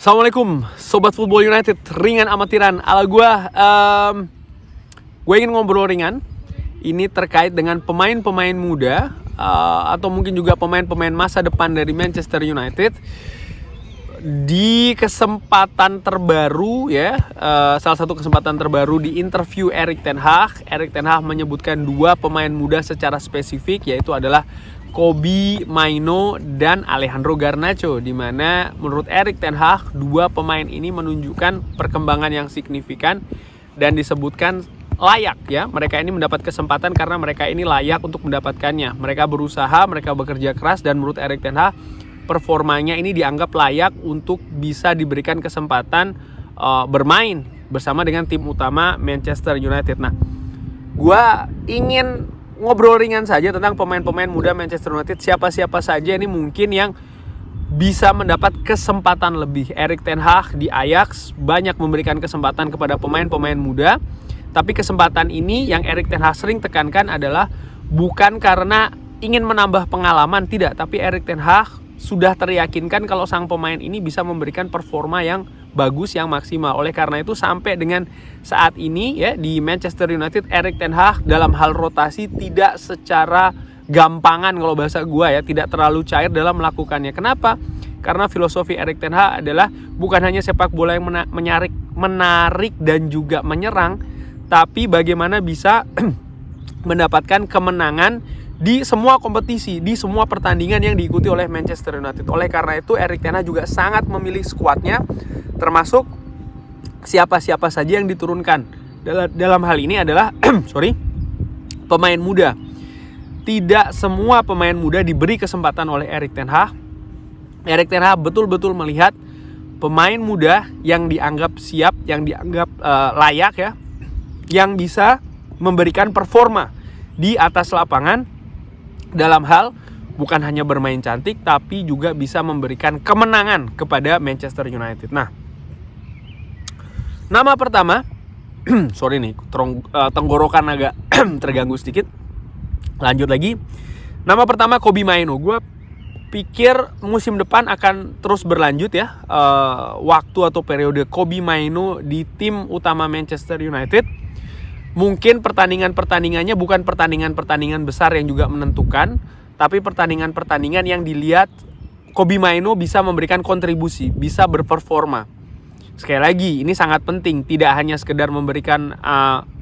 Assalamualaikum Sobat Football United, ringan amatiran ala gue ingin ngobrol ringan. Ini terkait dengan pemain-pemain muda atau mungkin juga pemain-pemain masa depan dari Manchester United. Di kesempatan terbaru ya, salah satu kesempatan terbaru di interview Erik ten Hag menyebutkan dua pemain muda secara spesifik, yaitu adalah Kobbie Mainoo dan Alejandro Garnacho, di mana menurut Erik ten Hag dua pemain ini menunjukkan perkembangan yang signifikan dan disebutkan layak ya. Mereka ini mendapat kesempatan karena mereka ini layak untuk mendapatkannya. Mereka berusaha, mereka bekerja keras, dan menurut Erik ten Hag performanya ini dianggap layak untuk bisa diberikan kesempatan bermain bersama dengan tim utama Manchester United. Nah, gue ingin ngobrol ringan saja tentang pemain-pemain muda Manchester United. Siapa-siapa saja ini mungkin yang bisa mendapat kesempatan lebih. Erik ten Hag di Ajax banyak memberikan kesempatan kepada pemain-pemain muda. Tapi kesempatan ini yang Erik ten Hag sering tekankan adalah bukan karena ingin menambah pengalaman, tidak. Tapi Erik ten Hag sudah teryakinkan kalau sang pemain ini bisa memberikan performa yang bagus, yang maksimal. Oleh karena itu sampai dengan saat ini ya di Manchester United, Erik ten Hag dalam hal rotasi tidak secara gampangan, kalau bahasa gue ya, tidak terlalu cair dalam melakukannya. Kenapa? Karena filosofi Erik ten Hag adalah bukan hanya sepak bola yang menarik dan juga menyerang, tapi bagaimana bisa mendapatkan kemenangan di semua kompetisi, di semua pertandingan yang diikuti oleh Manchester United. Oleh karena itu Erik ten Hag juga sangat memilih skuadnya, termasuk siapa-siapa saja yang diturunkan. Dalam hal ini adalah pemain muda. Tidak semua pemain muda diberi kesempatan oleh Erik ten Hag. Erik ten Hag betul-betul melihat pemain muda yang dianggap siap, yang dianggap layak ya, yang bisa memberikan performa di atas lapangan dalam hal bukan hanya bermain cantik, tapi juga bisa memberikan kemenangan kepada Manchester United. Nah, nama pertama, tenggorokan agak terganggu sedikit. Lanjut lagi. Nama pertama Kobbie Mainoo. Gue pikir musim depan akan terus berlanjut ya, waktu atau periode Kobbie Mainoo di tim utama Manchester United. Mungkin pertandingannya bukan pertandingan besar yang juga menentukan, tapi pertandingan yang dilihat Kobbie Mainoo bisa memberikan kontribusi, bisa berperforma. Sekali lagi, ini sangat penting, tidak hanya sekedar memberikan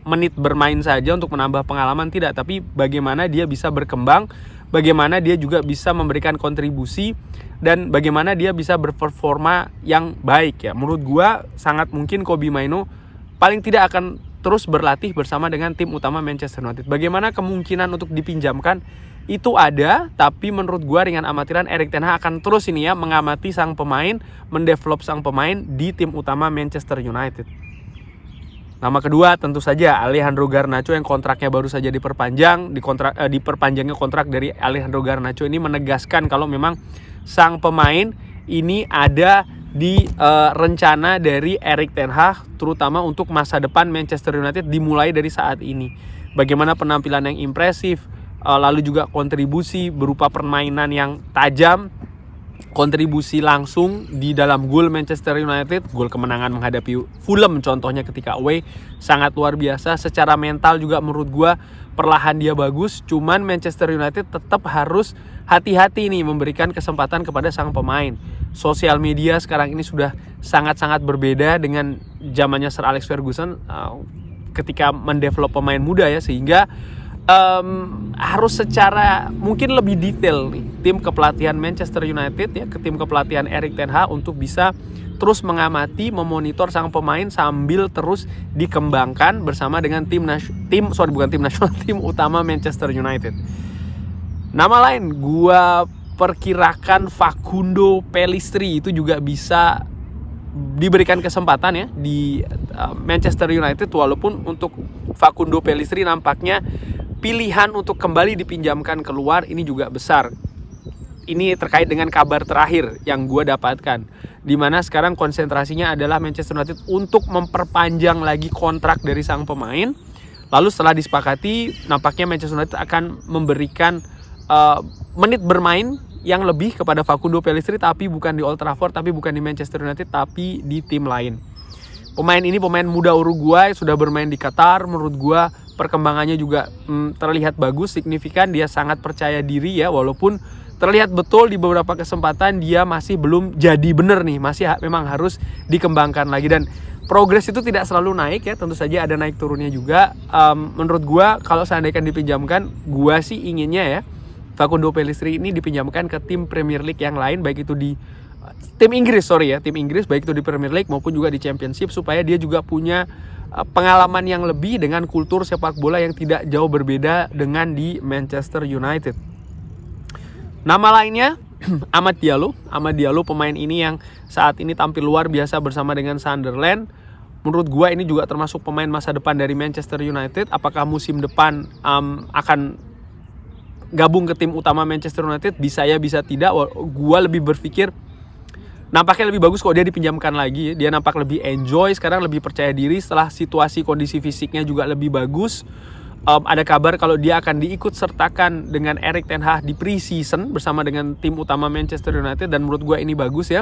menit bermain saja untuk menambah pengalaman, tidak, tapi bagaimana dia bisa berkembang, bagaimana dia juga bisa memberikan kontribusi, dan bagaimana dia bisa berperforma yang baik ya. Menurut gua sangat mungkin Kobbie Mainoo paling tidak akan terus berlatih bersama dengan tim utama Manchester United. Bagaimana kemungkinan untuk dipinjamkan? Itu ada, tapi menurut gue ringan amatiran Erik ten Hag akan terus ini ya mengamati sang pemain, mendevelop sang pemain di tim utama Manchester United. Nama kedua tentu saja Alejandro Garnacho yang kontraknya baru saja diperpanjang. Diperpanjangnya kontrak dari Alejandro Garnacho ini menegaskan kalau memang sang pemain ini ada di rencana dari Erik ten Hag, terutama untuk masa depan Manchester United dimulai dari saat ini. Bagaimana penampilan yang impresif, lalu juga kontribusi berupa permainan yang tajam, kontribusi langsung di dalam gol Manchester United, gol kemenangan menghadapi Fulham contohnya ketika away, sangat luar biasa. Secara mental juga menurut gue perlahan dia bagus, cuman Manchester United tetap harus hati-hati nih memberikan kesempatan kepada sang pemain. Sosial media sekarang ini sudah sangat-sangat berbeda dengan zamannya Sir Alex Ferguson ketika mendevelop pemain muda ya, sehingga harus secara mungkin lebih detail nih tim kepelatihan Manchester United ya, ke tim kepelatihan Erik ten Hag untuk bisa terus mengamati, memonitor sang pemain sambil terus dikembangkan bersama dengan tim utama Manchester United. Nama lain gua perkirakan Facundo Pellistri itu juga bisa diberikan kesempatan ya di Manchester United, walaupun untuk Facundo Pellistri nampaknya pilihan untuk kembali dipinjamkan keluar ini juga besar. Ini terkait dengan kabar terakhir yang gue dapatkan, di mana sekarang konsentrasinya adalah Manchester United untuk memperpanjang lagi kontrak dari sang pemain. Lalu setelah disepakati, nampaknya Manchester United akan memberikan menit bermain yang lebih kepada Facundo Pellistri, tapi bukan di Old Trafford, tapi bukan di Manchester United, tapi di tim lain. Pemain ini pemain muda Uruguay, sudah bermain di Qatar. Menurut gue perkembangannya juga terlihat bagus, signifikan. Dia sangat percaya diri ya, walaupun terlihat betul di beberapa kesempatan dia masih belum jadi bener nih, masih memang harus dikembangkan lagi. Dan progres itu tidak selalu naik ya, tentu saja ada naik turunnya juga. Menurut gua kalau seandainya dipinjamkan, gua sih inginnya ya Facundo Pellistri ini dipinjamkan ke tim Premier League yang lain, baik itu di tim Inggris baik itu di Premier League maupun juga di Championship, supaya dia juga punya pengalaman yang lebih dengan kultur sepak bola yang tidak jauh berbeda dengan di Manchester United. Nama lainnya Amad Diallo, pemain ini yang saat ini tampil luar biasa bersama dengan Sunderland. Menurut gua ini juga termasuk pemain masa depan dari Manchester United. Apakah musim depan akan gabung ke tim utama Manchester United? Bisa ya, bisa tidak. Gua lebih berpikir nampaknya lebih bagus kalau dia dipinjamkan lagi. Dia nampak lebih enjoy sekarang, lebih percaya diri setelah situasi kondisi fisiknya juga lebih bagus. Ada kabar kalau dia akan diikut sertakan dengan Erik ten Hag di pre-season bersama dengan tim utama Manchester United, dan menurut gue ini bagus ya.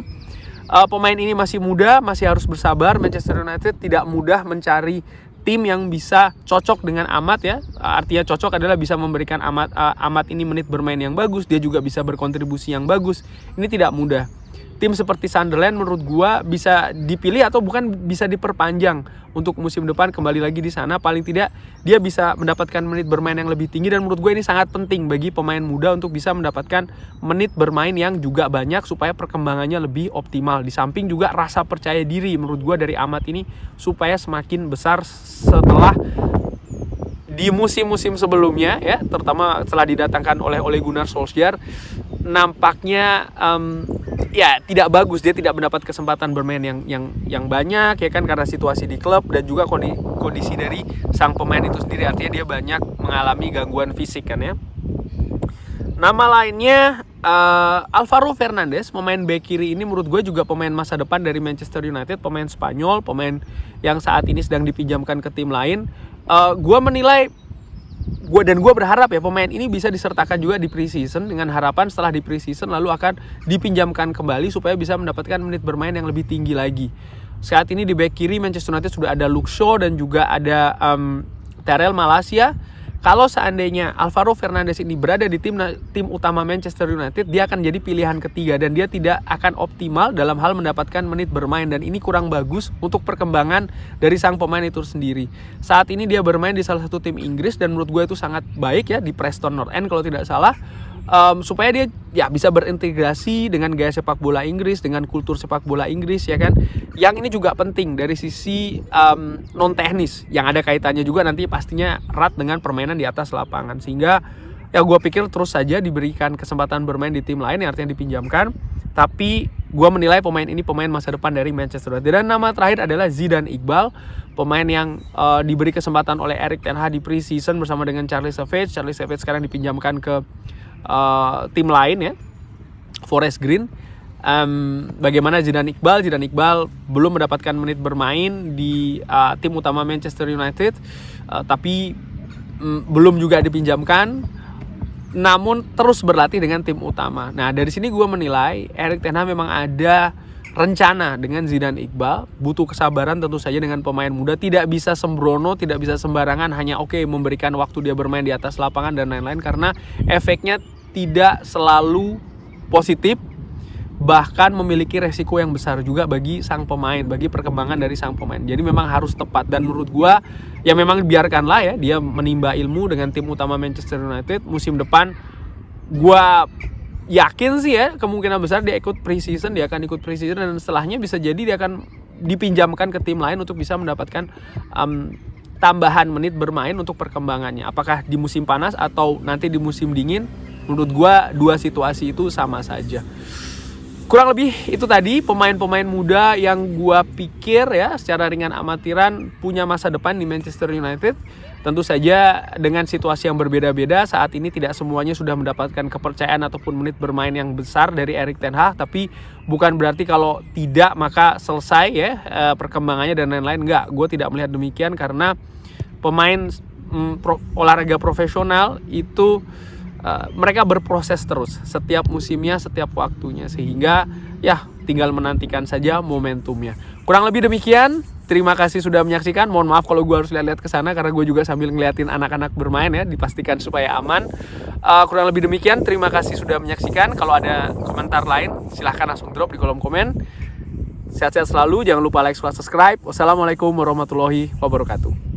Pemain ini masih muda, masih harus bersabar. Manchester United tidak mudah mencari tim yang bisa cocok dengan Amad ya. Artinya cocok adalah bisa memberikan Amad ini menit bermain yang bagus, dia juga bisa berkontribusi yang bagus. Ini tidak mudah. Tim seperti Sunderland menurut gua bisa dipilih atau bukan bisa diperpanjang untuk musim depan, kembali lagi di sana. Paling tidak dia bisa mendapatkan menit bermain yang lebih tinggi, dan menurut gue ini sangat penting bagi pemain muda untuk bisa mendapatkan menit bermain yang juga banyak supaya perkembangannya lebih optimal. Di samping juga rasa percaya diri menurut gue dari Amad ini supaya semakin besar setelah di musim-musim sebelumnya ya, terutama setelah didatangkan oleh Ole Gunnar Solskjaer, nampaknya ya tidak bagus. Dia tidak mendapat kesempatan bermain yang banyak ya kan, karena situasi di klub dan juga kondisi dari sang pemain itu sendiri. Artinya dia banyak mengalami gangguan fisik kan ya. Nama lainnya Alvaro Fernandes, pemain bek kiri ini menurut gue juga pemain masa depan dari Manchester United, pemain Spanyol, pemain yang saat ini sedang dipinjamkan ke tim lain. Gue menilai, gue berharap ya pemain ini bisa disertakan juga di pre-season, dengan harapan setelah di pre-season lalu akan dipinjamkan kembali supaya bisa mendapatkan menit bermain yang lebih tinggi lagi. Saat ini di bek kiri Manchester United sudah ada Luke Shaw dan juga ada Tyrell Malacia. Kalau seandainya Alvaro Fernandes ini berada di tim utama Manchester United, dia akan jadi pilihan ketiga dan dia tidak akan optimal dalam hal mendapatkan menit bermain, dan ini kurang bagus untuk perkembangan dari sang pemain itu sendiri. Saat ini dia bermain di salah satu tim Inggris dan menurut gue itu sangat baik ya, di Preston North End kalau tidak salah, supaya dia ya bisa berintegrasi dengan gaya sepak bola Inggris, dengan kultur sepak bola Inggris ya kan. Yang ini juga penting dari sisi non teknis yang ada kaitannya juga nanti pastinya erat dengan permainan di atas lapangan, sehingga ya gue pikir terus saja diberikan kesempatan bermain di tim lain yang artinya dipinjamkan. Tapi gue menilai pemain ini pemain masa depan dari Manchester United. Dan nama terakhir adalah Zidane Iqbal, pemain yang diberi kesempatan oleh Erik ten Hag di pre-season bersama dengan Charlie Savage. Charlie Savage sekarang dipinjamkan ke tim lain ya, Forest Green. Bagaimana Zidane Iqbal belum mendapatkan menit bermain di tim utama Manchester United, tapi belum juga dipinjamkan, namun terus berlatih dengan tim utama. Nah dari sini gue menilai Erik ten Hag memang ada rencana dengan Zidane Iqbal. Butuh kesabaran tentu saja dengan pemain muda, tidak bisa sembrono, tidak bisa sembarangan hanya memberikan waktu dia bermain di atas lapangan dan lain-lain, karena efeknya tidak selalu positif, bahkan memiliki resiko yang besar juga bagi sang pemain, bagi perkembangan dari sang pemain. Jadi memang harus tepat, dan menurut gua ya memang biarkanlah ya dia menimba ilmu dengan tim utama Manchester United. Musim depan gua yakin sih ya kemungkinan besar dia ikut pre-season, dan setelahnya bisa jadi dia akan dipinjamkan ke tim lain untuk bisa mendapatkan tambahan menit bermain untuk perkembangannya. Apakah di musim panas atau nanti di musim dingin, menurut gua dua situasi itu sama saja. Kurang lebih itu tadi pemain-pemain muda yang gua pikir ya secara ringan amatiran punya masa depan di Manchester United. Tentu saja dengan situasi yang berbeda-beda, saat ini tidak semuanya sudah mendapatkan kepercayaan ataupun menit bermain yang besar dari Erik ten Hag, tapi bukan berarti kalau tidak maka selesai ya perkembangannya dan lain-lain. Enggak, gue tidak melihat demikian, karena pemain olahraga profesional itu mereka berproses terus setiap musimnya, setiap waktunya, sehingga ya tinggal menantikan saja momentumnya. Kurang lebih demikian. Terima kasih sudah menyaksikan. Mohon maaf kalau gue harus lihat-lihat ke sana karena gue juga sambil ngeliatin anak-anak bermain ya, dipastikan supaya aman. Kurang lebih demikian. Terima kasih sudah menyaksikan. Kalau ada komentar lain silahkan langsung drop di kolom komen. Sehat-sehat selalu. Jangan lupa like, subscribe. Wassalamualaikum warahmatullahi wabarakatuh.